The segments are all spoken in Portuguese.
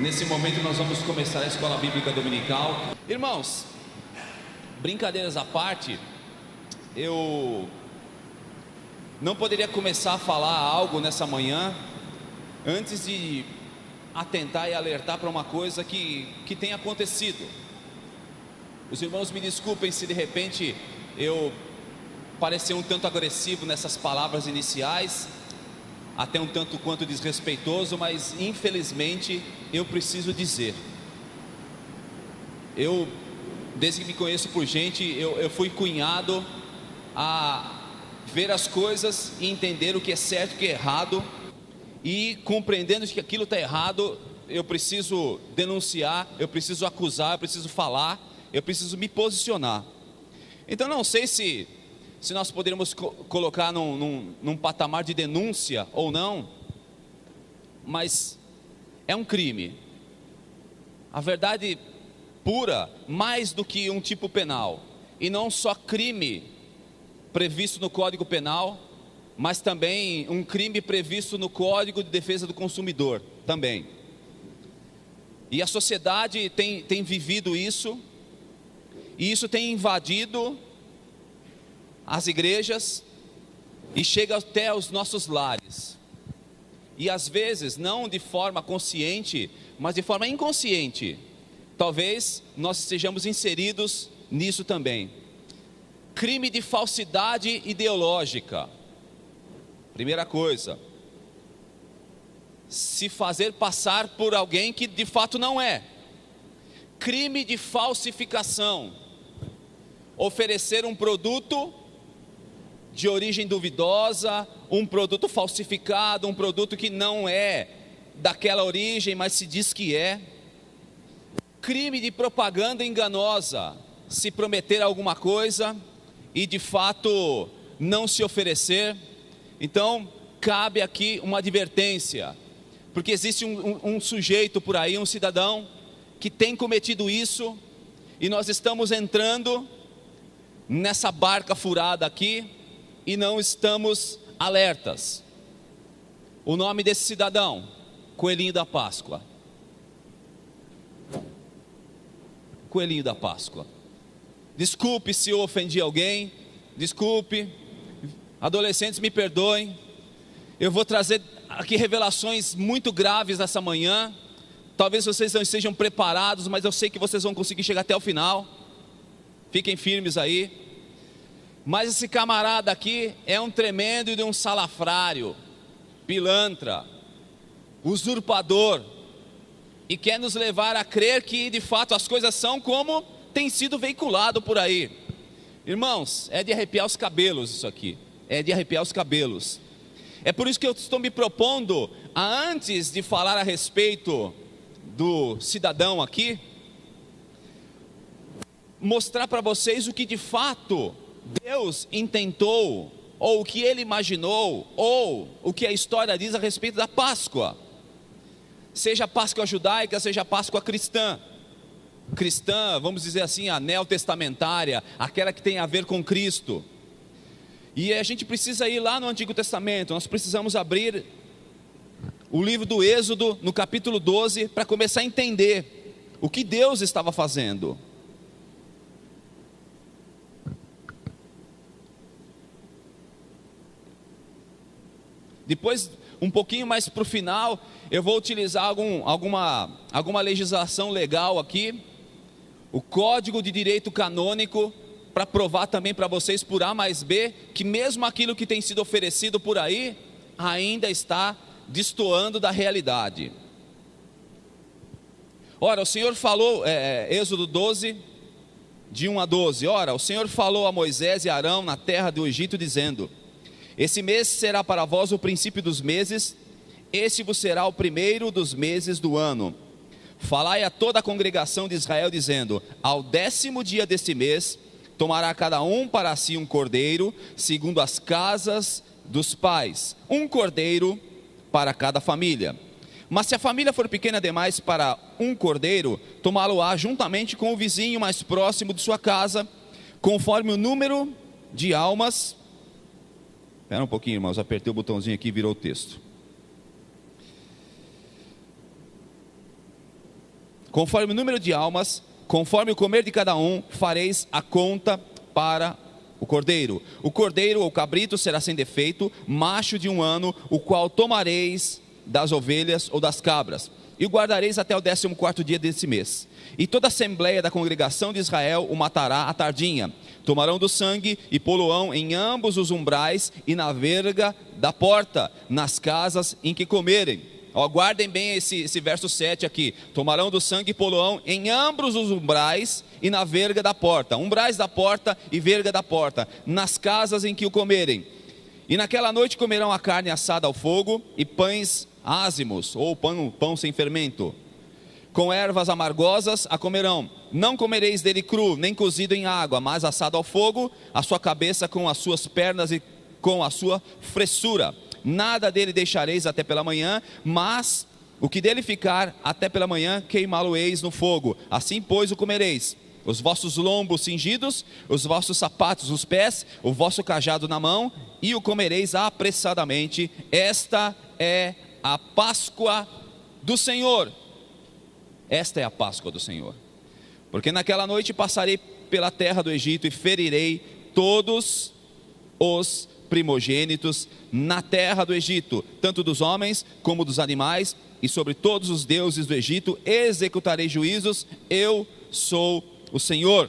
Nesse momento nós vamos começar a Escola Bíblica Dominical. Irmãos, brincadeiras à parte, eu não poderia começar a falar algo nessa manhã antes de atentar e alertar para uma coisa que tem acontecido. Os irmãos me desculpem se de repente eu parecer um tanto agressivo nessas palavras iniciais, até um tanto quanto desrespeitoso, mas infelizmente eu preciso dizer. Eu, desde que me conheço por gente, eu fui cunhado a ver as coisas e entender o que é certo e o que é errado, e compreendendo que aquilo está errado, eu preciso denunciar, eu preciso acusar, eu preciso falar, eu preciso me posicionar. Então não sei se nós poderíamos colocar num patamar de denúncia ou não, mas é um crime. A verdade pura, mais do que um tipo penal, e não só crime previsto no Código Penal, mas também um crime previsto no Código de Defesa do Consumidor também. E a sociedade tem vivido isso, e isso tem invadido as igrejas e chega até os nossos lares. E às vezes, não de forma consciente, mas de forma inconsciente, talvez nós estejamos inseridos nisso também. Crime de falsidade ideológica. Primeira coisa, se fazer passar por alguém que de fato não é. Crime de falsificação. Oferecer um produto de origem duvidosa, um produto falsificado, um produto que não é daquela origem, mas se diz que é. Crime de propaganda enganosa, se prometer alguma coisa e de fato não se oferecer. Então cabe aqui uma advertência, porque existe um sujeito por aí, um cidadão que tem cometido isso, e nós estamos entrando nessa barca furada aqui e não estamos alertas. O nome desse cidadão, Coelhinho da Páscoa. Coelhinho da Páscoa. Desculpe se eu ofendi alguém, desculpe, adolescentes me perdoem, eu vou trazer aqui revelações muito graves nessa manhã. Talvez vocês não estejam preparados, mas eu sei que vocês vão conseguir chegar até o final. Fiquem firmes aí. Mas esse camarada aqui é um tremendo de um salafrário, pilantra, usurpador, e quer nos levar a crer que de fato as coisas são como tem sido veiculado por aí. Irmãos, é de arrepiar os cabelos isso aqui, é de arrepiar os cabelos. É por isso que eu estou me propondo, antes de falar a respeito do cidadão aqui, mostrar para vocês o que de fato Deus intentou, ou o que Ele imaginou, ou o que a história diz a respeito da Páscoa. Seja a Páscoa judaica, seja a Páscoa cristã. Cristã, vamos dizer assim, a neotestamentária, aquela que tem a ver com Cristo. E a gente precisa ir lá no Antigo Testamento, nós precisamos abrir o livro do Êxodo, no capítulo 12, para começar a entender o que Deus estava fazendo. Depois, um pouquinho mais para o final, eu vou utilizar alguma legislação legal aqui, o Código de Direito Canônico, para provar também para vocês por A mais B, que mesmo aquilo que tem sido oferecido por aí, ainda está destoando da realidade. Ora, o Senhor falou, Êxodo 12, de 1 a 12, ora, o Senhor falou a Moisés e Arão na terra do Egito, dizendo: esse mês será para vós o princípio dos meses, esse vos será o primeiro dos meses do ano. Falai a toda a congregação de Israel, dizendo: ao 10º dia deste mês, tomará cada um para si um cordeiro, segundo as casas dos pais, um cordeiro para cada família. Mas se a família for pequena demais para um cordeiro, tomá-lo-á juntamente com o vizinho mais próximo de sua casa, conforme o número de almas. Espera um pouquinho, irmãos, apertei o botãozinho aqui e virou o texto. conforme o número de almas, conforme o comer de cada um, fareis a conta para o cordeiro. O cordeiro ou cabrito será sem defeito, macho de 1 ano, o qual tomareis das ovelhas ou das cabras, e o guardareis até o 14º dia desse mês. E toda a assembleia da congregação de Israel o matará à tardinha. Tomarão do sangue e poluão em ambos os umbrais e na verga da porta, nas casas em que comerem. Guardem bem esse verso 7 aqui. Tomarão do sangue e poluão em ambos os umbrais e na verga da porta. Umbrais da porta e verga da porta, nas casas em que o comerem. E naquela noite comerão a carne assada ao fogo e pães ázimos, ou pão sem fermento. Com ervas amargosas a comerão. Não comereis dele cru, nem cozido em água, mas assado ao fogo, a sua cabeça com as suas pernas e com a sua fressura. Nada dele deixareis até pela manhã, mas o que dele ficar até pela manhã, queimá-lo-eis no fogo. Assim, pois, o comereis. Os vossos lombos cingidos, os vossos sapatos nos pés, o vosso cajado na mão, e o comereis apressadamente. Esta é a Páscoa do Senhor. Esta é a Páscoa do Senhor. Porque naquela noite passarei pela terra do Egito e ferirei todos os primogênitos na terra do Egito, tanto dos homens como dos animais, e sobre todos os deuses do Egito executarei juízos. Eu sou o Senhor.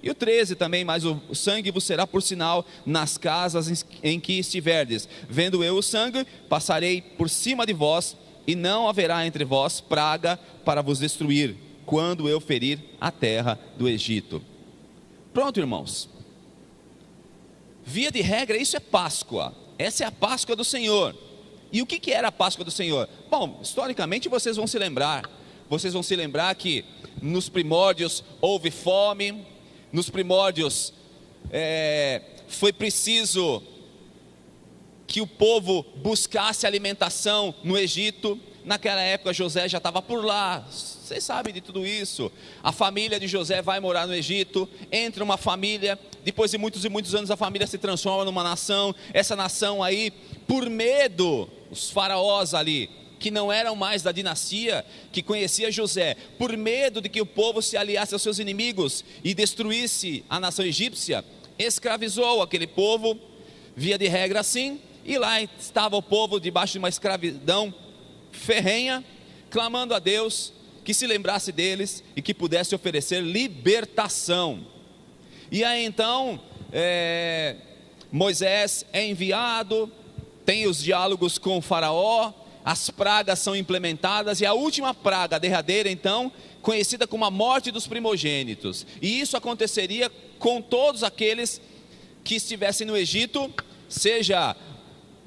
E o 13 também, mas o sangue vos será por sinal nas casas em que estiverdes. Vendo eu o sangue, passarei por cima de vós, e não haverá entre vós praga para vos destruir, quando eu ferir a terra do Egito. Pronto, irmãos. Via de regra, isso é Páscoa. Essa é a Páscoa do Senhor. E o que era a Páscoa do Senhor? Bom, historicamente vocês vão se lembrar. Vocês vão se lembrar que nos primórdios houve fome. Nos primórdios foi preciso que o povo buscasse alimentação no Egito. Naquela época José já estava por lá, vocês sabem de tudo isso. A família de José vai morar no Egito, entra uma família, depois de muitos e muitos anos a família se transforma numa nação. Essa nação aí, por medo, os faraós ali, que não eram mais da dinastia que conhecia José, por medo de que o povo se aliasse aos seus inimigos e destruísse a nação egípcia, escravizou aquele povo, via de regra assim, e lá estava o povo debaixo de uma escravidão ferrenha, clamando a Deus que se lembrasse deles e que pudesse oferecer libertação. E aí então Moisés é enviado, tem os diálogos com o faraó, as pragas são implementadas, e a última praga, a derradeira então, conhecida como a morte dos primogênitos. E isso aconteceria com todos aqueles que estivessem no Egito, seja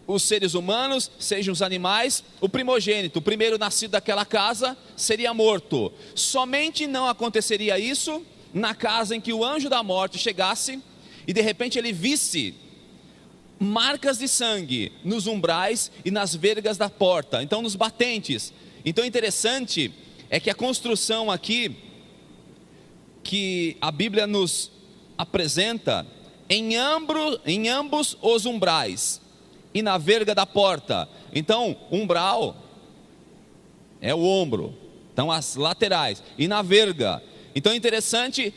os seres humanos, sejam os animais. O primogênito, o primeiro nascido daquela casa, seria morto. Somente não aconteceria isso na casa em que o anjo da morte chegasse e de repente ele visse marcas de sangue nos umbrais e nas vergas da porta, então nos batentes. Então interessante é que a construção aqui que a Bíblia nos apresenta, em ambos os umbrais e na verga da porta. Então umbral é o ombro, então as laterais, e na verga. Então interessante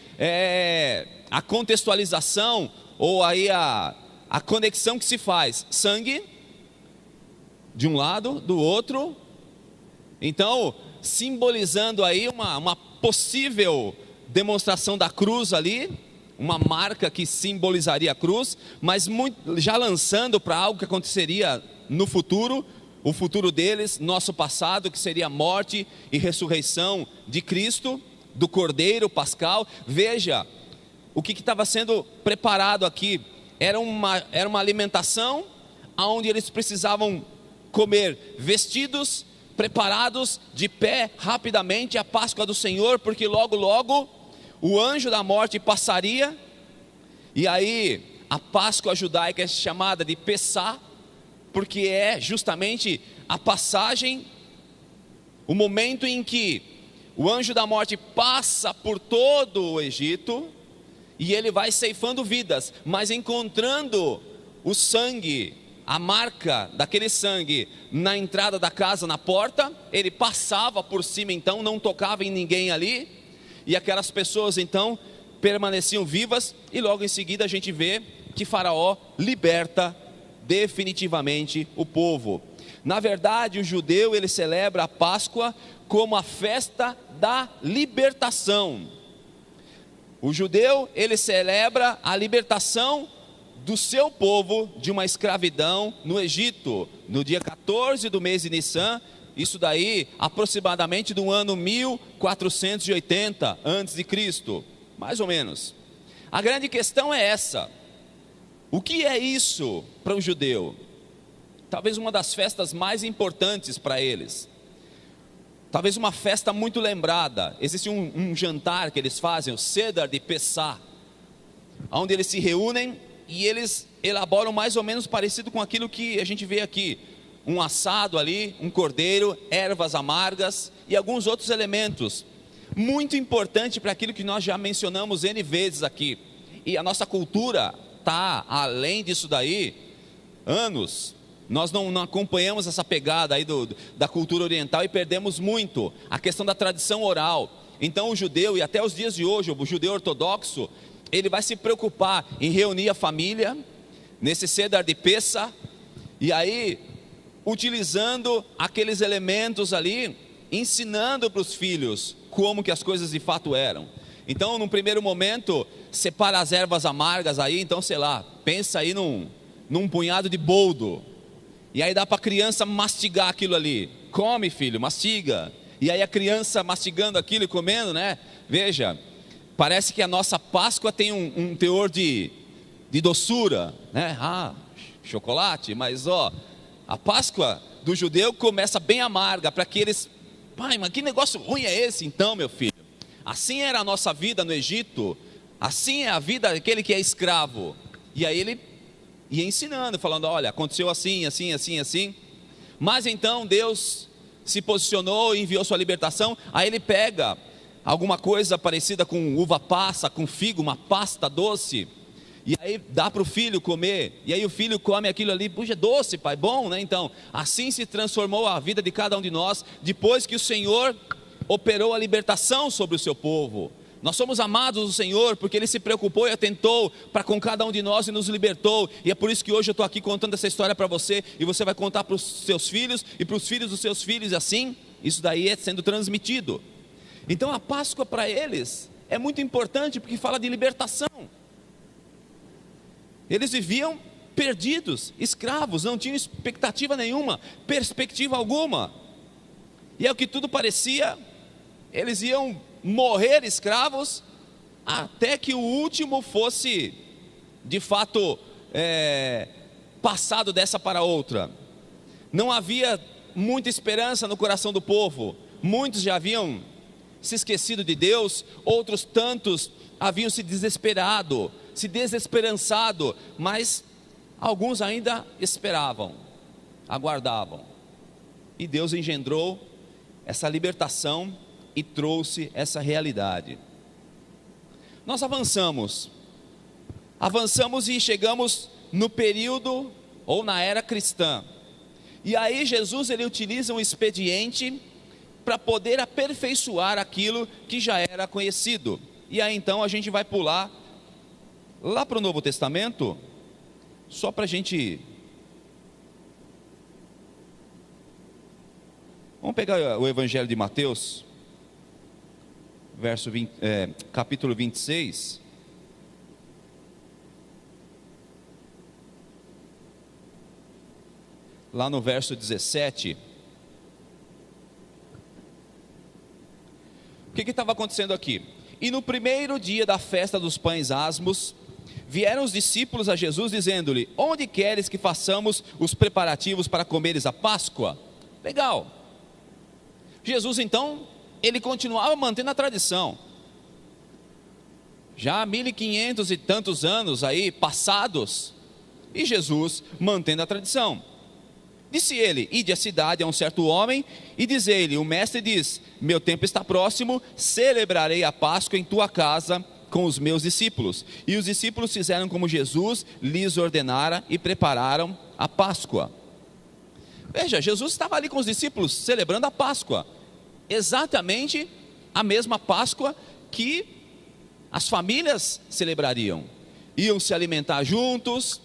a contextualização, ou aí a conexão que se faz: sangue de um lado, do outro. Então simbolizando aí uma possível demonstração da cruz ali, uma marca que simbolizaria a cruz, mas já lançando para algo que aconteceria no futuro, o futuro deles, nosso passado, que seria a morte e ressurreição de Cristo, do Cordeiro Pascal. Veja o que estava sendo preparado aqui. Era uma alimentação onde eles precisavam comer vestidos, preparados, de pé, rapidamente, a Páscoa do Senhor, porque logo logo o anjo da morte passaria. E aí a Páscoa judaica é chamada de Pessá, porque é justamente a passagem, o momento em que o anjo da morte passa por todo o Egito, e ele vai ceifando vidas, mas encontrando o sangue a marca daquele sangue na entrada da casa, na porta, ele passava por cima, então não tocava em ninguém ali, e aquelas pessoas então permaneciam vivas, e logo em seguida a gente vê que Faraó liberta definitivamente o povo. Na verdade, o judeu ele celebra a Páscoa como a festa da libertação. O judeu ele celebra a libertação do seu povo de uma escravidão no Egito, no dia 14 do mês de Nissan, isso daí aproximadamente do ano 1480 a.C., mais ou menos. A grande questão é essa: o que é isso para o judeu? Talvez uma das festas mais importantes para eles, talvez uma festa muito lembrada. Existe um jantar que eles fazem, o Seder de Pessah, onde eles se reúnem e eles elaboram mais ou menos parecido com aquilo que a gente vê aqui: um assado ali, um cordeiro, ervas amargas e alguns outros elementos, muito importante para aquilo que nós já mencionamos N vezes aqui. E a nossa cultura está além disso daí, anos. Nós não acompanhamos essa pegada aí da cultura oriental e perdemos muito a questão da tradição oral. Então o judeu, e até os dias de hoje, o judeu ortodoxo, ele vai se preocupar em reunir a família nesse Seder de Pessah, e aí utilizando aqueles elementos ali, ensinando para os filhos como que as coisas de fato eram. Então, no primeiro momento, separa as ervas amargas aí, então sei lá, pensa aí num punhado de boldo, e aí dá para a criança mastigar aquilo ali. Come, filho, mastiga. E aí a criança mastigando aquilo e comendo, né? Veja, parece que a nossa Páscoa tem um teor de doçura, né? Chocolate, mas a Páscoa do judeu começa bem amarga, para que eles... Pai, mas que negócio ruim é esse então, meu filho? Assim era a nossa vida no Egito, assim é a vida daquele que é escravo. E aí ele ia ensinando, falando: olha, aconteceu assim, assim, assim, assim. Mas então Deus se posicionou e enviou sua libertação. Aí ele pega alguma coisa parecida com uva passa, com figo, uma pasta doce, e aí dá para o filho comer. E aí o filho come aquilo ali: puxa, é doce, pai, bom, né? Então, assim se transformou a vida de cada um de nós, depois que o Senhor operou a libertação sobre o seu povo. Nós somos amados do Senhor, porque Ele se preocupou e atentou para com cada um de nós e nos libertou. E é por isso que hoje eu estou aqui contando essa história para você, e você vai contar para os seus filhos, e para os filhos dos seus filhos, e assim, isso daí é sendo transmitido. Então a Páscoa para eles é muito importante, porque fala de libertação. Eles viviam perdidos, escravos, não tinham expectativa nenhuma, perspectiva alguma. E é o que tudo parecia, eles iam morrer escravos, até que o último fosse, de fato, passado dessa para outra. Não havia muita esperança no coração do povo. Muitos já haviam se esquecido de Deus, outros tantos haviam se desesperado, se desesperançado, mas alguns ainda esperavam, aguardavam. E Deus engendrou essa libertação e trouxe essa realidade. Nós avançamos e chegamos no período ou na era cristã. E aí Jesus ele utiliza um expediente para poder aperfeiçoar aquilo que já era conhecido. E aí então a gente vai pular lá para o Novo Testamento, só para a gente... Vamos pegar o Evangelho de Mateus, capítulo 26. Lá no verso 17. O que estava acontecendo aqui? E no primeiro dia da festa dos pães asmos, vieram os discípulos a Jesus dizendo-lhe: onde queres que façamos os preparativos para comeres a Páscoa? Legal. Jesus então, ele continuava mantendo a tradição. Já há 1500 e tantos anos aí passados, e Jesus mantendo a tradição. Disse ele: ide à cidade a um certo homem e dizei-lhe: o mestre diz, meu tempo está próximo, celebrarei a Páscoa em tua casa com os meus discípulos. E os discípulos fizeram como Jesus lhes ordenara e prepararam a Páscoa. Veja, Jesus estava ali com os discípulos celebrando a Páscoa, exatamente a mesma Páscoa que as famílias celebrariam. Iam se alimentar juntos,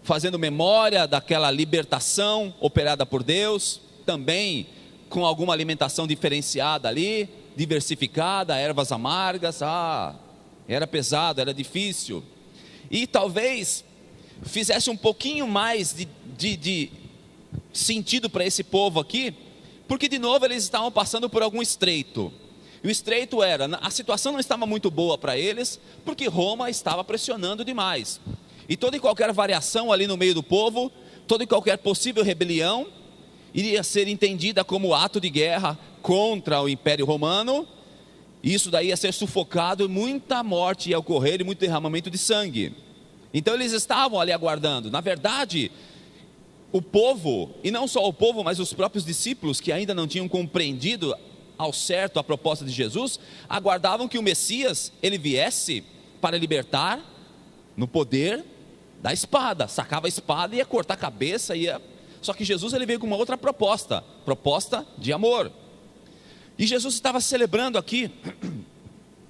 fazendo memória daquela libertação operada por Deus, também com alguma alimentação diferenciada ali, diversificada, ervas amargas. Era pesado, era difícil, e talvez fizesse um pouquinho mais de sentido para esse povo aqui, porque de novo eles estavam passando por algum estreito, e o estreito era, a situação não estava muito boa para eles, porque Roma estava pressionando demais, e toda e qualquer variação ali no meio do povo, toda e qualquer possível rebelião, iria ser entendida como ato de guerra contra o Império Romano. Isso daí ia ser sufocado, e muita morte ia ocorrer, e muito derramamento de sangue. Então eles estavam ali aguardando. Na verdade, o povo, e não só o povo, mas os próprios discípulos, que ainda não tinham compreendido ao certo a proposta de Jesus, aguardavam que o Messias, ele viesse para libertar no poder da espada. Sacava a espada e ia cortar a cabeça, só que Jesus, ele veio com uma outra proposta de amor. E Jesus estava celebrando aqui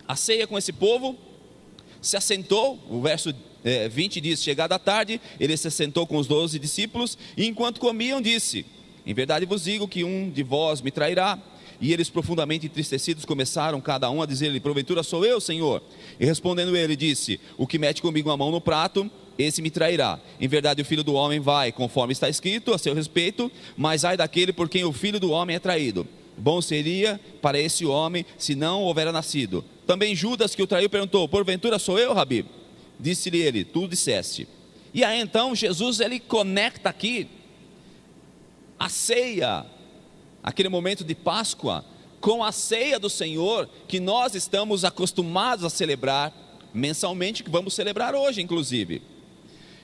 a ceia com esse povo, se assentou, o verso 20 diz: chegada a tarde, ele se assentou com os 12 discípulos, e enquanto comiam disse: em verdade vos digo que um de vós me trairá. E eles, profundamente entristecidos, começaram cada um a dizer-lhe: porventura sou eu, Senhor? E respondendo ele, disse: o que mete comigo a mão no prato, esse me trairá. Em verdade o Filho do Homem vai, conforme está escrito a seu respeito, mas ai daquele por quem o Filho do Homem é traído. Bom seria para esse homem se não houvera nascido. Também Judas, que o traiu, perguntou: porventura sou eu, Rabi? Disse-lhe ele: tu disseste. E aí então Jesus, ele conecta aqui a ceia, aquele momento de Páscoa, com a ceia do Senhor, que nós estamos acostumados a celebrar mensalmente, que vamos celebrar hoje inclusive.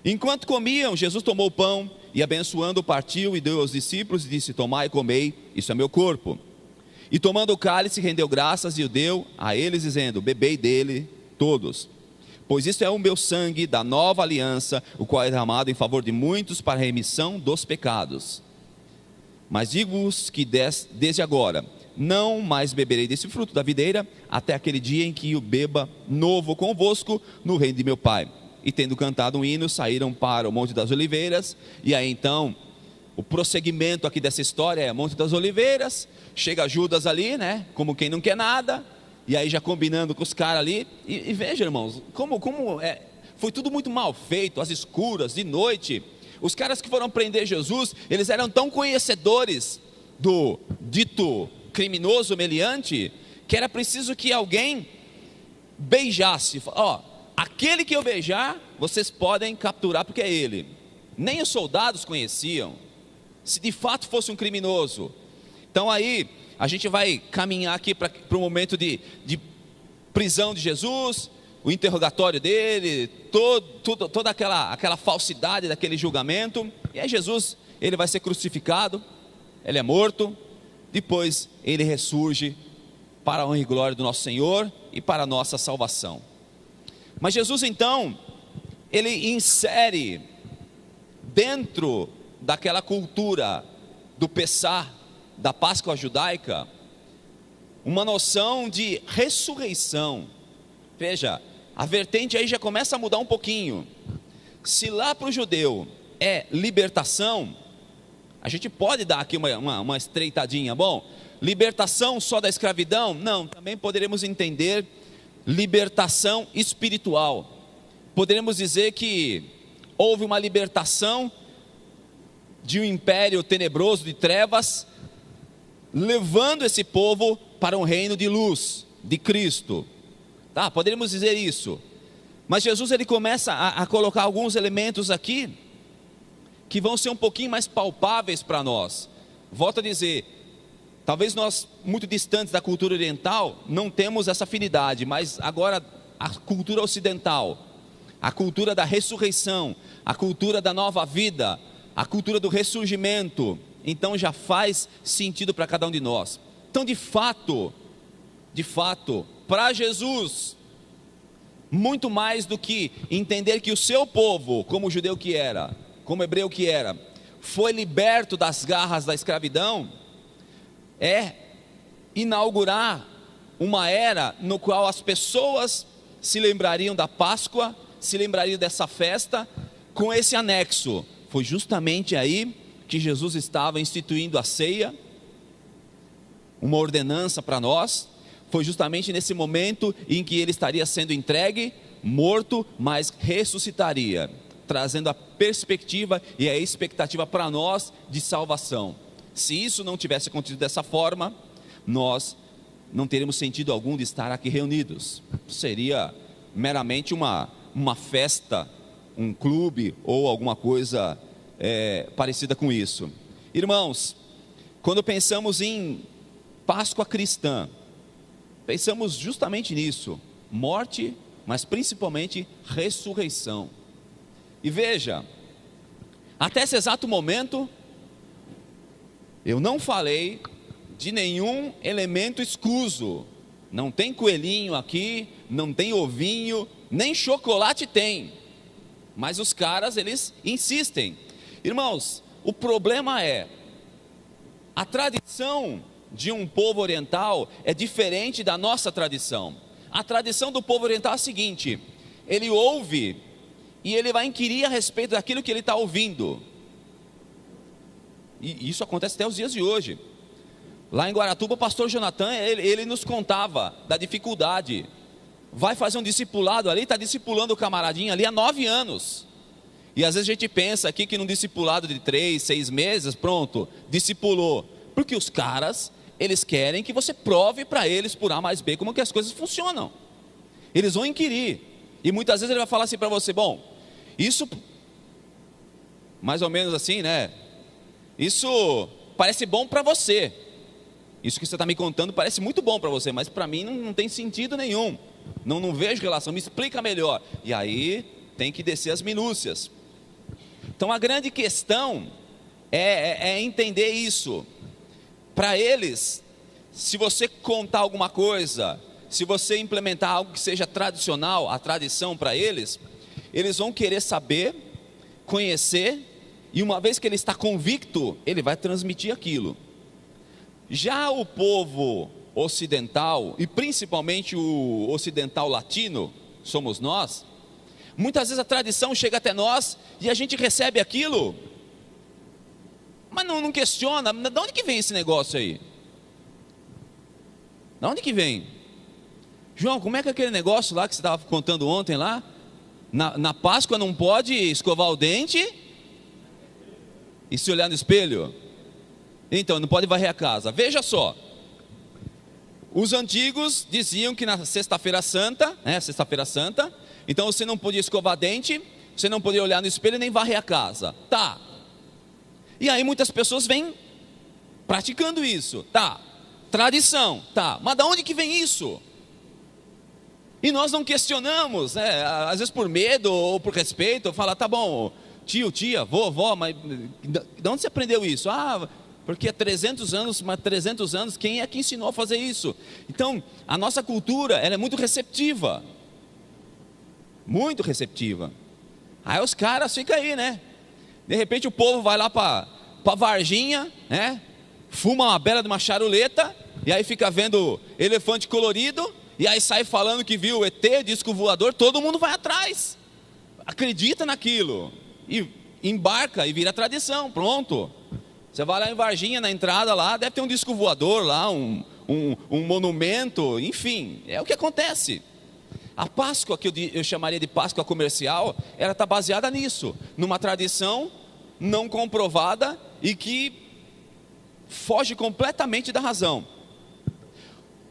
Enquanto comiam, Jesus tomou o pão e, abençoando, partiu e deu aos discípulos e disse: tomai e comei, isso é meu corpo. E tomando o cálice, rendeu graças e o deu a eles, dizendo: bebei dele todos, pois isto é o meu sangue da nova aliança, o qual é derramado em favor de muitos para a remissão dos pecados. Mas digo-vos que desde agora não mais beberei desse fruto da videira, até aquele dia em que o beba novo convosco no reino de meu Pai. E tendo cantado um hino, saíram para o Monte das Oliveiras. E aí então, o prosseguimento aqui dessa história é Monte das Oliveiras. Chega Judas ali, né, como quem não quer nada, e aí já combinando com os caras ali. E veja, irmãos, foi tudo muito mal feito, às escuras, de noite. Os caras que foram prender Jesus, eles eram tão conhecedores do dito criminoso meliante, que era preciso que alguém beijasse. Aquele que eu beijar, vocês podem capturar, porque é ele. Nem os soldados conheciam, se de fato fosse um criminoso. Então aí, a gente vai caminhar aqui para o momento de prisão de Jesus, o interrogatório dele, toda aquela falsidade daquele julgamento. E aí Jesus, ele vai ser crucificado, ele é morto, depois ele ressurge para a honra e glória do nosso Senhor e para a nossa salvação. Mas Jesus então, ele insere dentro daquela cultura do Pessah, da Páscoa judaica, uma noção de ressurreição. Veja, a vertente aí já começa a mudar um pouquinho. Se lá para o judeu é libertação, a gente pode dar aqui uma estreitadinha. Bom, libertação só da escravidão? Não, também poderemos entender libertação espiritual. Poderemos dizer que houve uma libertação de um império tenebroso de trevas, levando esse povo para um reino de luz, de Cristo. Tá, poderíamos dizer isso. Mas Jesus, ele começa a colocar alguns elementos aqui que vão ser um pouquinho mais palpáveis para nós. Volto a dizer, talvez nós, muito distantes da cultura oriental, não temos essa afinidade, mas agora a cultura ocidental, a cultura da ressurreição, a cultura da nova vida, a cultura do ressurgimento, então já faz sentido para cada um de nós. Então, de fato, para Jesus, muito mais do que entender que o seu povo, como o judeu que era, como hebreu que era, foi liberto das garras da escravidão, é inaugurar uma era no qual as pessoas se lembrariam da Páscoa, se lembrariam dessa festa, com esse anexo. Foi justamente aí que Jesus estava instituindo a ceia, uma ordenança para nós. Foi justamente nesse momento em que ele estaria sendo entregue, morto, mas ressuscitaria, trazendo a perspectiva e a expectativa para nós de salvação. Se isso não tivesse acontecido dessa forma, nós não teríamos sentido algum de estar aqui reunidos. Seria meramente uma festa, um clube ou alguma coisa parecida com isso. Irmãos, quando pensamos em Páscoa cristã, pensamos justamente nisso: morte, mas principalmente ressurreição. E veja, até esse exato momento, eu não falei de nenhum elemento escuso. Não tem coelhinho aqui, não tem ovinho, nem chocolate tem. Mas os caras, eles insistem. Irmãos, o problema é, a tradição de um povo oriental é diferente da nossa tradição. A tradição do povo oriental é a seguinte: ele ouve e ele vai inquirir a respeito daquilo que ele está ouvindo. E isso acontece até os dias de hoje. Lá em Guaratuba, o pastor Jonathan, ele nos contava da dificuldade. Vai fazer um discipulado ali, está discipulando o camaradinho ali há 9 anos. E às vezes a gente pensa aqui que num discipulado de 3, 6 meses, pronto, discipulou. Porque os caras, eles querem que você prove para eles por A mais B como que as coisas funcionam. Eles vão inquirir. E muitas vezes ele vai falar assim para você: bom, isso, mais ou menos assim, né? Isso parece bom para você. Isso que você está me contando parece muito bom para você, mas para mim não tem sentido nenhum. Não vejo relação, me explica melhor. E aí tem que descer as minúcias. Então a grande questão é entender isso. Para eles, se você contar alguma coisa, se você implementar algo que seja tradicional, a tradição para eles, eles vão querer saber, conhecer, e uma vez que ele está convicto, ele vai transmitir aquilo. Já o povo ocidental, e principalmente o ocidental latino, somos nós, muitas vezes a tradição chega até nós e a gente recebe aquilo, mas não questiona. De onde que vem esse negócio aí? De onde que vem? João, como é que aquele negócio lá que você estava contando ontem lá, na Páscoa não pode escovar o dente e se olhar no espelho? Então, não pode varrer a casa. Veja só, os antigos diziam que na sexta-feira santa, então você não podia escovar dente, você não podia olhar no espelho nem varrer a casa. Tá. E aí muitas pessoas vêm praticando isso. Tá. Tradição. Tá. Mas de onde que vem isso? E nós não questionamos, né? Às vezes por medo ou por respeito, fala: tá bom, tio, tia, vovó, mas de onde você aprendeu isso? Porque há 300 anos, mas 300 anos, quem é que ensinou a fazer isso? Então, a nossa cultura, ela é muito receptiva. Muito receptiva. Aí os caras ficam aí, né? De repente o povo vai lá para Varginha, né? Fuma uma bela de uma charuleta, e aí fica vendo elefante colorido, e aí sai falando que viu o ET, disco voador, todo mundo vai atrás. Acredita naquilo. E embarca e vira tradição, pronto. Você vai lá em Varginha, na entrada lá, deve ter um disco voador lá, um monumento, enfim, é o que acontece. A Páscoa, que eu chamaria de Páscoa comercial, ela está baseada nisso, numa tradição não comprovada e que foge completamente da razão.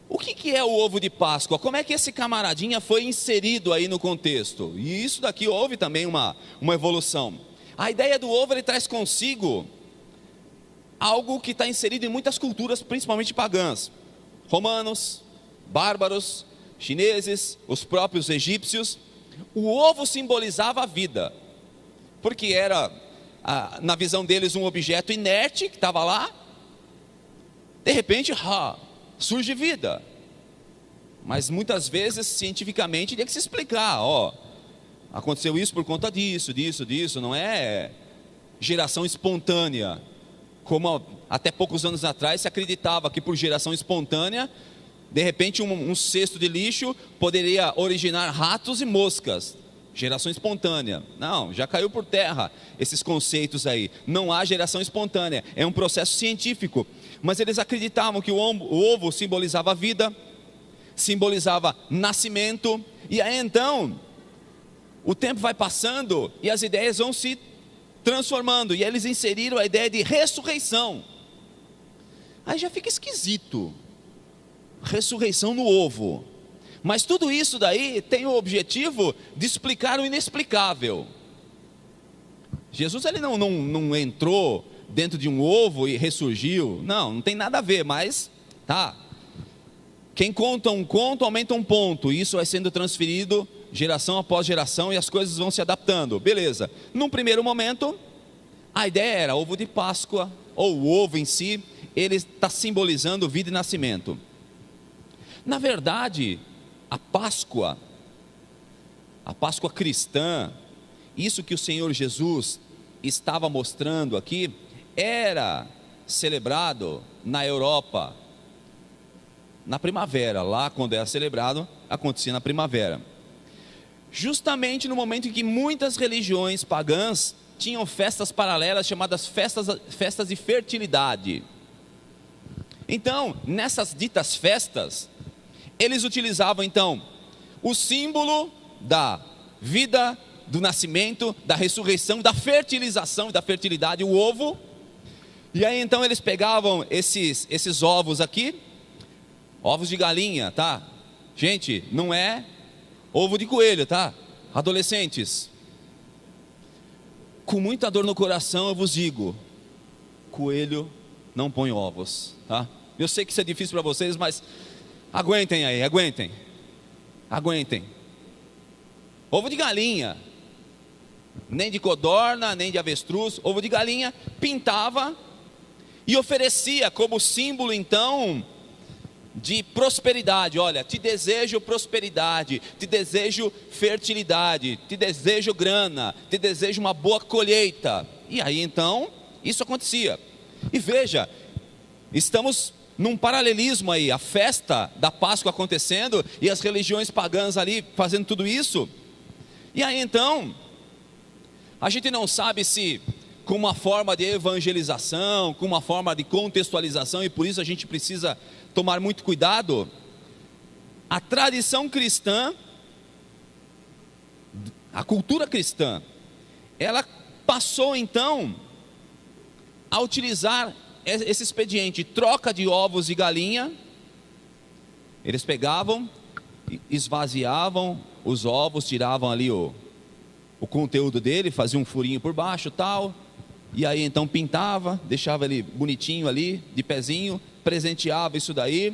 O que é o ovo de Páscoa? Como é que esse camaradinha foi inserido aí no contexto? E isso daqui houve também uma evolução. A ideia do ovo, ele traz consigo algo que está inserido em muitas culturas, principalmente pagãs. Romanos, bárbaros, chineses, os próprios egípcios. O ovo simbolizava a vida, porque era, na visão deles, um objeto inerte que estava lá. De repente, surge vida. Mas muitas vezes, cientificamente, tinha que se explicar. Aconteceu isso por conta disso, não é geração espontânea, como até poucos anos atrás se acreditava que por geração espontânea, de repente um cesto de lixo poderia originar ratos e moscas. Geração espontânea. Não, já caiu por terra esses conceitos aí. Não há geração espontânea, é um processo científico. Mas eles acreditavam que o ovo simbolizava vida, simbolizava nascimento. E aí então, o tempo vai passando e as ideias vão se transformando. E eles inseriram a ideia de ressurreição. Aí já fica esquisito. Ressurreição no ovo. Mas tudo isso daí tem o objetivo de explicar o inexplicável. Jesus ele não entrou dentro de um ovo e ressurgiu. Não tem nada a ver, mas tá. Quem conta um conto aumenta um ponto. E isso vai sendo transferido geração após geração e as coisas vão se adaptando. Beleza. Num primeiro momento, a ideia era ovo de Páscoa, ou o ovo em si, ele está simbolizando vida e nascimento. Na verdade, a Páscoa cristã, isso que o Senhor Jesus estava mostrando aqui, era celebrado na Europa, na primavera. Lá quando era celebrado, acontecia na primavera. Justamente no momento em que muitas religiões pagãs tinham festas paralelas, chamadas festas de fertilidade. Então, nessas ditas festas, eles utilizavam então o símbolo da vida, do nascimento, da ressurreição, da fertilização e da fertilidade, o ovo. E aí então eles pegavam esses ovos aqui, ovos de galinha, tá? Gente, não é ovo de coelho, tá? Adolescentes, com muita dor no coração eu vos digo, coelho não põe ovos, tá? Eu sei que isso é difícil para vocês, mas aguentem aí, aguentem. Ovo de galinha, nem de codorna, nem de avestruz, ovo de galinha, pintava e oferecia como símbolo então de prosperidade. Olha, te desejo prosperidade, te desejo fertilidade, te desejo grana, te desejo uma boa colheita. E aí então, isso acontecia. E veja, estamos num paralelismo aí, a festa da Páscoa acontecendo e as religiões pagãs ali fazendo tudo isso. E aí então, a gente não sabe se com uma forma de evangelização, com uma forma de contextualização, e por isso a gente precisa tomar muito cuidado. A tradição cristã, a cultura cristã, ela passou então a utilizar esse expediente, troca de ovos de galinha. Eles pegavam, esvaziavam os ovos, tiravam ali o conteúdo dele, faziam um furinho por baixo, tal, e aí então pintava, deixava ele bonitinho ali, de pezinho, presenteava isso daí,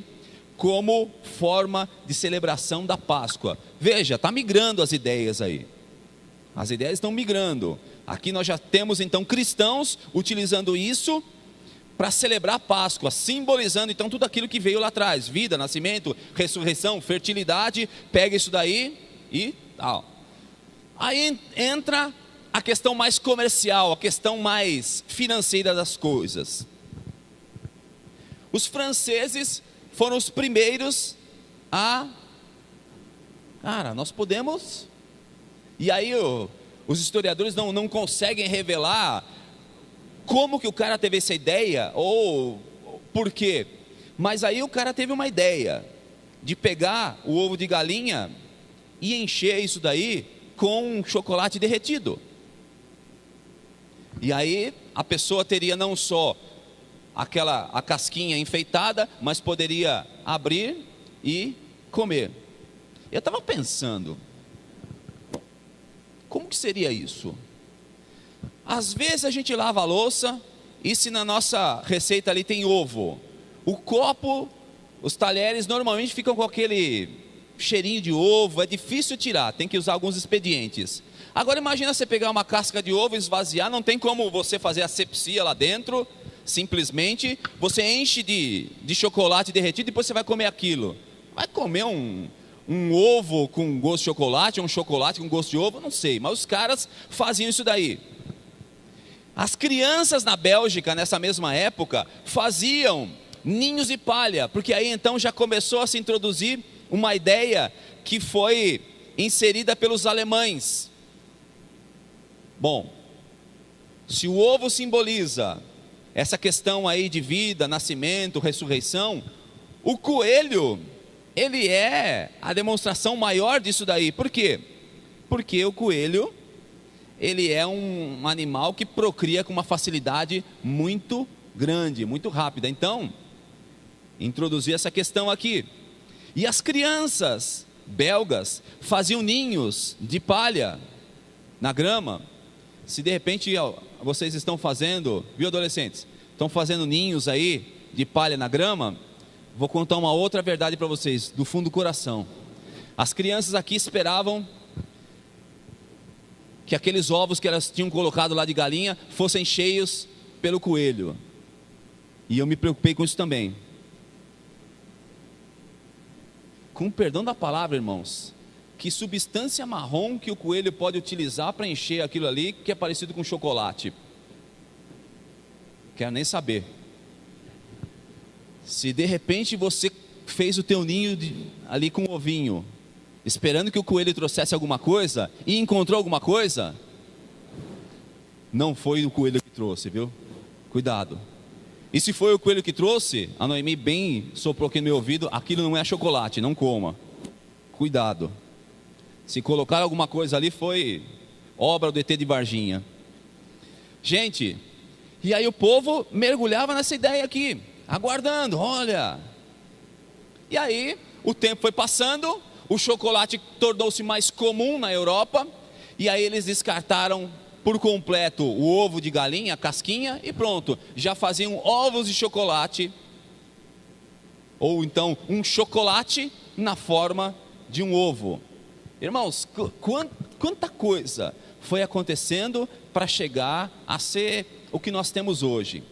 como forma de celebração da Páscoa. Veja, está migrando as ideias aí, as ideias estão migrando. Aqui nós já temos então cristãos utilizando isso para celebrar a Páscoa, simbolizando então tudo aquilo que veio lá atrás, vida, nascimento, ressurreição, fertilidade. Pega isso daí e tal. Aí entra a questão mais comercial, a questão mais financeira das coisas. Os franceses foram os primeiros a... Cara, nós podemos... E aí os historiadores não conseguem revelar como que o cara teve essa ideia, ou por quê. Mas aí o cara teve uma ideia de pegar o ovo de galinha e encher isso daí com um chocolate derretido. E aí a pessoa teria não só a casquinha enfeitada, mas poderia abrir e comer. Eu estava pensando, como que seria isso? Às vezes a gente lava a louça, e se na nossa receita ali tem ovo, o copo, os talheres normalmente ficam com aquele cheirinho de ovo, é difícil tirar, tem que usar alguns expedientes. Agora imagina você pegar uma casca de ovo e esvaziar, não tem como você fazer asepsia lá dentro, simplesmente você enche de chocolate derretido e depois você vai comer aquilo. Vai comer um ovo com gosto de chocolate, um chocolate com gosto de ovo, não sei, mas os caras faziam isso daí. As crianças na Bélgica, nessa mesma época, faziam ninhos de palha, porque aí então já começou a se introduzir uma ideia que foi inserida pelos alemães. Bom, se o ovo simboliza essa questão aí de vida, nascimento, ressurreição, o coelho, ele é a demonstração maior disso daí. Por quê? Porque o coelho, ele é um animal que procria com uma facilidade muito grande, muito rápida. Então, introduzir essa questão aqui. E as crianças belgas faziam ninhos de palha na grama. Se de repente vocês estão fazendo, viu, adolescentes? Estão fazendo ninhos aí de palha na grama, vou contar uma outra verdade para vocês, do fundo do coração. As crianças aqui esperavam que aqueles ovos que elas tinham colocado lá de galinha fossem cheios pelo coelho. E eu me preocupei com isso também. Com perdão da palavra, irmãos, que substância marrom que o coelho pode utilizar para encher aquilo ali que é parecido com chocolate? Quero nem saber. Se de repente você fez o teu ninho ali com um ovinho, esperando que o coelho trouxesse alguma coisa, e encontrou alguma coisa, não foi o coelho que trouxe, viu? Cuidado. E se foi o coelho que trouxe, a Noemi bem soprou aqui no meu ouvido, aquilo não é chocolate, não coma. Cuidado. Se colocar alguma coisa ali, foi obra do ET de Varginha. Gente, e aí o povo mergulhava nessa ideia aqui, aguardando, olha. E aí, o tempo foi passando, o chocolate tornou-se mais comum na Europa, e aí eles descartaram por completo o ovo de galinha, a casquinha, e pronto, já faziam ovos de chocolate, ou então um chocolate na forma de um ovo. Irmãos, quanta coisa foi acontecendo para chegar a ser o que nós temos hoje.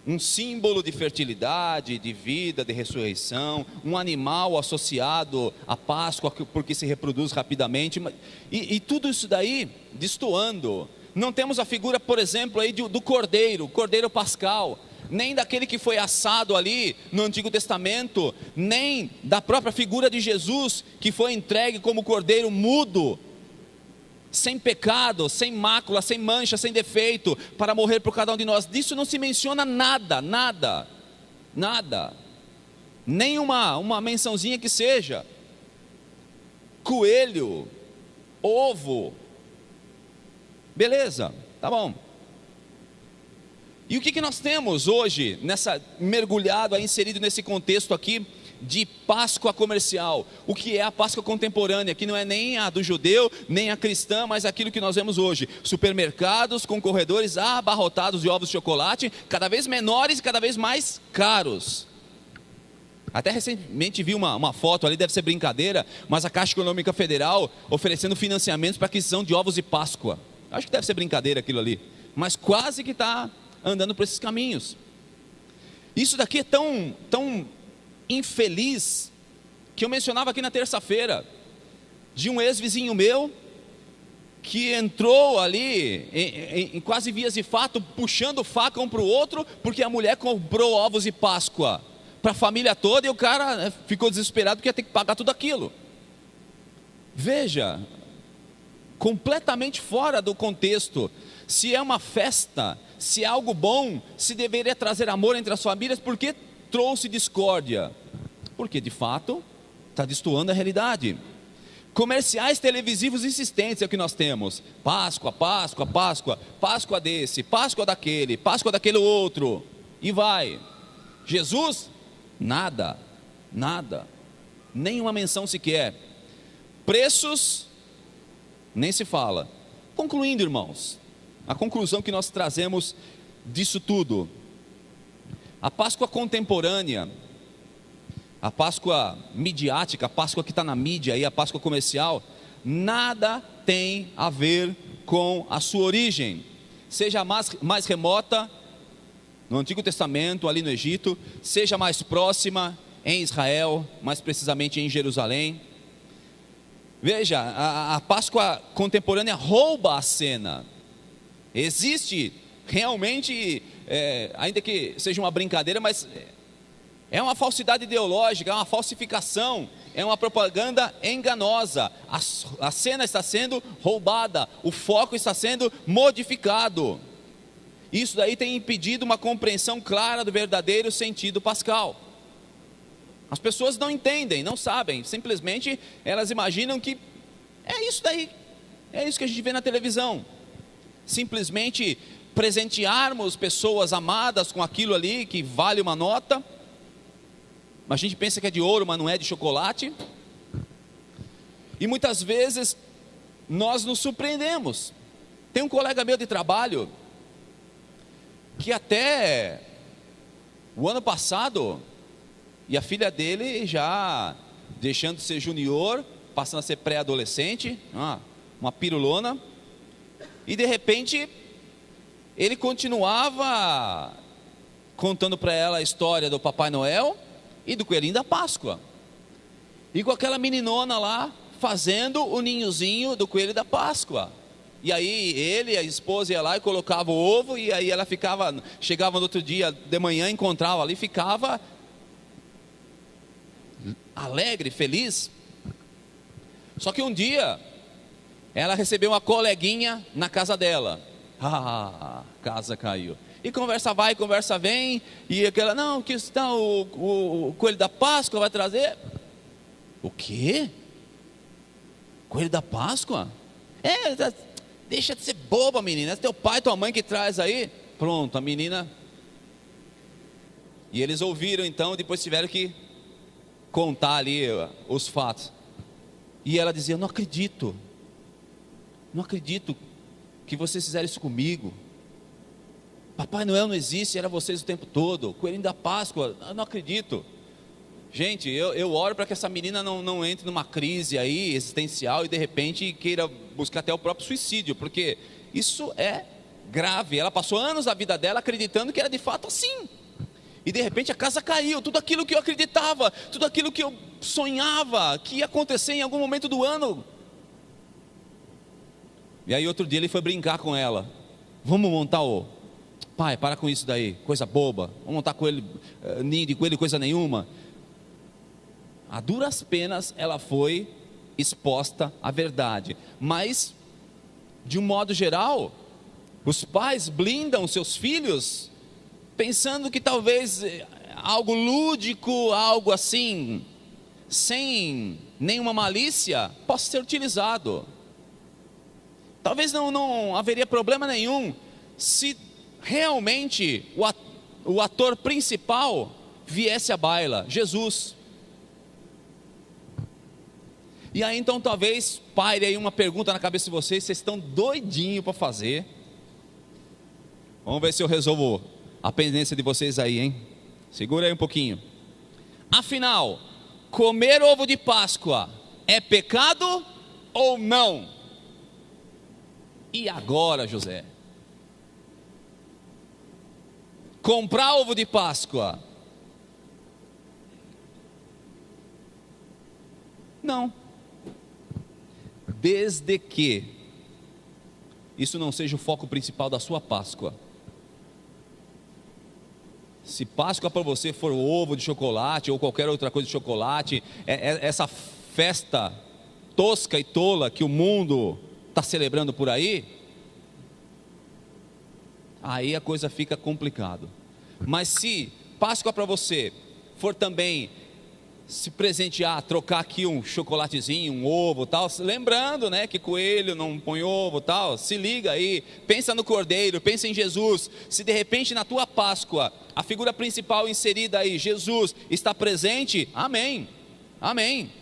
Um símbolo de fertilidade, de vida, de ressurreição, um animal associado à Páscoa, porque se reproduz rapidamente, e tudo isso daí destoando. Não temos a figura, por exemplo, aí do cordeiro pascal, nem daquele que foi assado ali no Antigo Testamento, nem da própria figura de Jesus, que foi entregue como cordeiro mudo, sem pecado, sem mácula, sem mancha, sem defeito, para morrer por cada um de nós. Disso não se menciona nada, nem uma mençãozinha que seja. Coelho, ovo, beleza, tá bom. E o que nós temos hoje, mergulhado, inserido nesse contexto aqui, de Páscoa comercial? O que é a Páscoa contemporânea, que não é nem a do judeu, nem a cristã, mas aquilo que nós vemos hoje: supermercados com corredores abarrotados de ovos de chocolate, cada vez menores e cada vez mais caros. Até recentemente vi uma foto ali, deve ser brincadeira, mas a Caixa Econômica Federal oferecendo financiamentos para aquisição de ovos de Páscoa. Acho que deve ser brincadeira aquilo ali, mas quase que está andando por esses caminhos. Isso daqui é tão infeliz, que eu mencionava aqui na terça-feira, de um ex-vizinho meu, que entrou ali, em quase vias de fato, puxando faca um para o outro, porque a mulher comprou ovos de Páscoa para a família toda, e o cara ficou desesperado, porque ia ter que pagar tudo aquilo. Veja, completamente fora do contexto. Se é uma festa, se é algo bom, se deveria trazer amor entre as famílias, por que trouxe discórdia? Porque de fato está destoando a realidade. Comerciais televisivos insistentes é o que nós temos: Páscoa, Páscoa, Páscoa, Páscoa desse, Páscoa daquele outro, e vai. Jesus, nada, nenhuma menção sequer. Preços, nem se fala. Concluindo, irmãos, a conclusão que nós trazemos disso tudo: a Páscoa contemporânea, a Páscoa midiática, a Páscoa que está na mídia, e a Páscoa comercial, nada tem a ver com a sua origem, seja mais remota, no Antigo Testamento, ali no Egito, seja mais próxima, em Israel, mais precisamente em Jerusalém. Veja, a Páscoa contemporânea rouba a cena. Existe realmente, ainda que seja uma brincadeira, mas é uma falsidade ideológica, é uma falsificação, é uma propaganda enganosa. A cena está sendo roubada, o foco está sendo modificado. Isso daí tem impedido uma compreensão clara do verdadeiro sentido pascal. As pessoas não entendem, não sabem, simplesmente elas imaginam que é isso daí, é isso que a gente vê na televisão. Simplesmente presentearmos pessoas amadas com aquilo ali que vale uma nota. A gente pensa que é de ouro, mas não é, de chocolate. E muitas vezes nós nos surpreendemos. Tem um colega meu de trabalho que até o ano passado, e a filha dele já deixando de ser junior, passando a ser pré-adolescente, uma pirulona, e de repente ele continuava contando para ela a história do Papai Noel e do Coelhinho da Páscoa, e com aquela meninona lá fazendo o ninhozinho do Coelho da Páscoa. E aí ele e a esposa ia lá e colocava o ovo, e aí ela chegava no outro dia de manhã, encontrava ali, ficava alegre, feliz. Só que um dia ela recebeu uma coleguinha na casa dela. Casa caiu. E conversa vai, conversa vem, e aquela, não, que está o Coelho da Páscoa vai trazer. O quê? Coelho da Páscoa? Deixa de ser boba, menina, é teu pai e tua mãe que traz aí. Pronto, a menina. E eles ouviram então, depois tiveram que contar ali os fatos. E ela dizia, não acredito que vocês fizeram isso comigo. Papai Noel não existe, era vocês o tempo todo. Coelhinho da Páscoa, eu não acredito. Gente, eu oro para que essa menina não entre numa crise aí existencial e de repente queira buscar até o próprio suicídio, porque isso é grave. Ela passou anos da vida dela acreditando que era de fato assim, e de repente a casa caiu. Tudo aquilo que eu acreditava, tudo aquilo que eu sonhava que ia acontecer em algum momento do ano. E aí outro dia ele foi brincar com ela. Vamos montar pai, para com isso daí, coisa boba. Vamos montar ninho de coelho, coisa nenhuma. A duras penas ela foi exposta à verdade. Mas, de um modo geral, os pais blindam seus filhos, pensando que talvez algo lúdico, algo assim, sem nenhuma malícia, possa ser utilizado. Talvez não haveria problema nenhum se realmente o ator principal viesse à baila, Jesus. E aí então talvez paire aí uma pergunta na cabeça de vocês estão doidinhos para fazer. Vamos ver se eu resolvo a pendência de vocês aí, hein? Segura aí um pouquinho. Afinal, comer ovo de Páscoa é pecado ou não? E agora, José? Comprar ovo de Páscoa? Não. Desde que isso não seja o foco principal da sua Páscoa. Se Páscoa para você for o ovo de chocolate ou qualquer outra coisa de chocolate, essa festa tosca e tola que o mundo está celebrando por aí a coisa fica complicada. Mas se Páscoa para você for também se presentear, trocar aqui um chocolatezinho, um ovo tal, lembrando, né, que coelho não põe ovo tal, se liga aí, pensa no Cordeiro, pensa em Jesus. Se de repente na tua Páscoa, a figura principal inserida aí, Jesus, está presente, amém, amém.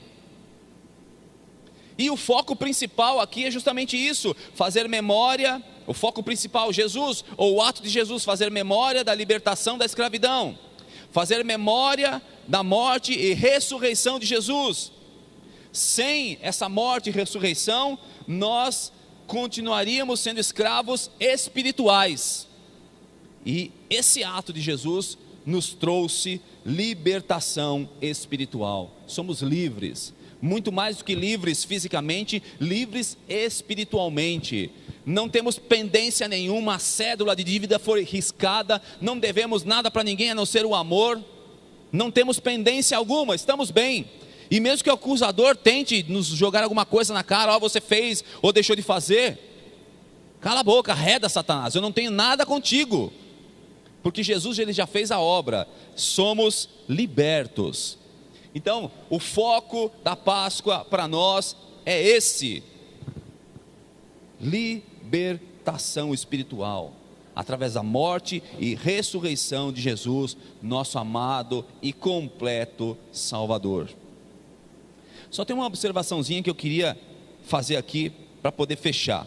E o foco principal aqui é justamente isso, fazer memória, o foco principal, Jesus, ou o ato de Jesus, fazer memória da libertação da escravidão, fazer memória da morte e ressurreição de Jesus. Sem essa morte e ressurreição, nós continuaríamos sendo escravos espirituais. E esse ato de Jesus nos trouxe libertação espiritual. Somos livres. Muito mais do que livres fisicamente, livres espiritualmente. Não temos pendência nenhuma, a cédula de dívida foi riscada, não devemos nada para ninguém a não ser o amor. Não temos pendência alguma, estamos bem. E mesmo que o acusador tente nos jogar alguma coisa na cara, ó, você fez ou deixou de fazer, cala a boca, arreda Satanás, eu não tenho nada contigo, porque Jesus ele já fez a obra, somos libertos. Então o foco da Páscoa para nós é esse: libertação espiritual, através da morte e ressurreição de Jesus, nosso amado e completo Salvador. Só tem uma observaçãozinha que eu queria fazer aqui para poder fechar,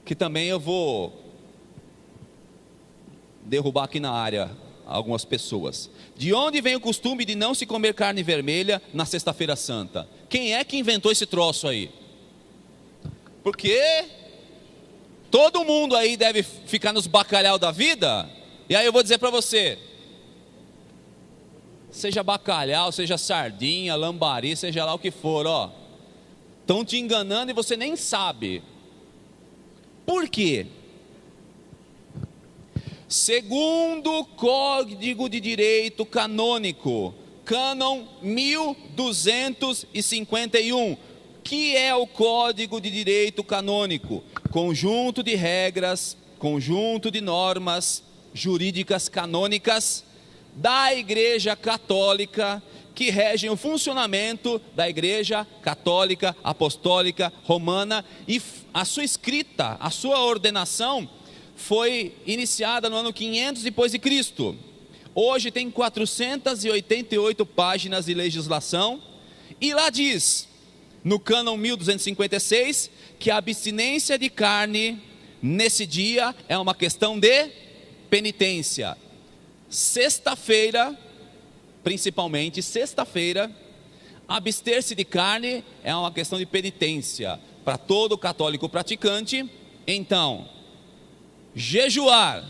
que também eu vou derrubar aqui na área algumas pessoas. De onde vem o costume de não se comer carne vermelha na sexta-feira santa? Quem é que inventou esse troço aí? Porque todo mundo aí deve ficar nos bacalhau da vida. E aí eu vou dizer para você, seja bacalhau, seja sardinha, lambari, seja lá o que for, ó, estão te enganando e você nem sabe. Por quê? Segundo o Código de Direito Canônico, Cânon 1251, que é o Código de Direito Canônico? Conjunto de regras, conjunto de normas jurídicas canônicas da Igreja Católica, que regem o funcionamento da Igreja Católica Apostólica Romana, e a sua escrita, a sua ordenação foi iniciada no ano 500 depois de Cristo. Hoje tem 488 páginas de legislação, e lá diz, no cânon 1256, que a abstinência de carne nesse dia é uma questão de penitência. Sexta-feira, principalmente sexta-feira, abster-se de carne é uma questão de penitência para todo católico praticante. Então, jejuar,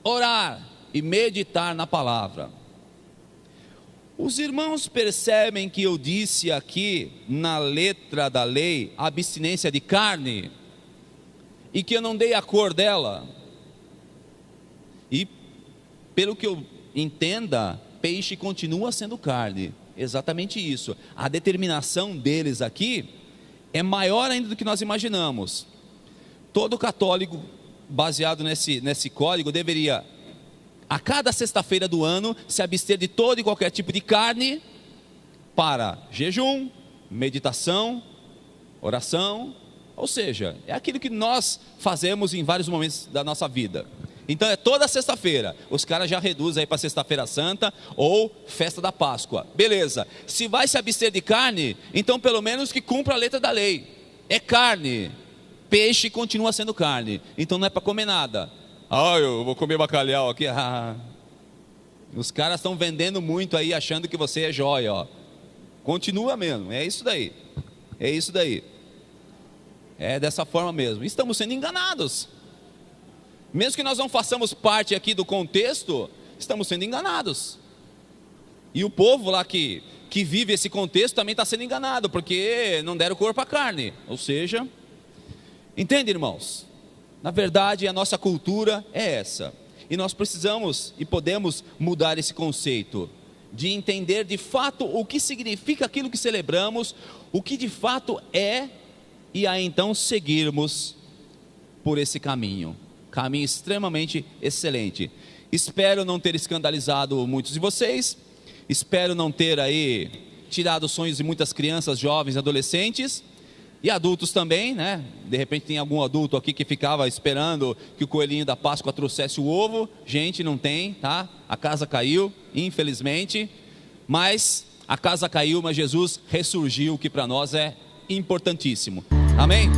orar e meditar na palavra. Os irmãos percebem que eu disse aqui na letra da lei abstinência de carne, e que eu não dei a cor dela? E pelo que eu entenda, peixe continua sendo carne, exatamente isso. A determinação deles aqui é maior ainda do que nós imaginamos. Todo católico, baseado nesse código, deveria, a cada sexta-feira do ano, se abster de todo e qualquer tipo de carne, para jejum, meditação, oração, ou seja, é aquilo que nós fazemos em vários momentos da nossa vida. Então é toda sexta-feira, os caras já reduzem aí para sexta-feira santa ou festa da Páscoa, beleza. Se vai se abster de carne, então pelo menos que cumpra a letra da lei, é carne, peixe continua sendo carne, então não é para comer nada. Ah, eu vou comer bacalhau aqui, os caras estão vendendo muito aí, achando que você é jóia, ó. Continua mesmo, é isso daí, é dessa forma mesmo, estamos sendo enganados. Mesmo que nós não façamos parte aqui do contexto, estamos sendo enganados. E o povo lá que vive esse contexto também está sendo enganado, porque não deram corpo à carne. Ou seja, entende, irmãos? Na verdade, a nossa cultura é essa. E nós precisamos e podemos mudar esse conceito, de entender de fato o que significa aquilo que celebramos, o que de fato é, e aí então seguirmos por esse caminho extremamente excelente. Espero não ter escandalizado muitos de vocês, espero não ter aí tirado os sonhos de muitas crianças, jovens, adolescentes e adultos também, né? De repente tem algum adulto aqui que ficava esperando que o coelhinho da Páscoa trouxesse o ovo. Gente, não tem, tá? A casa caiu, infelizmente, mas a casa caiu, mas Jesus ressurgiu, que para nós é importantíssimo. Amém?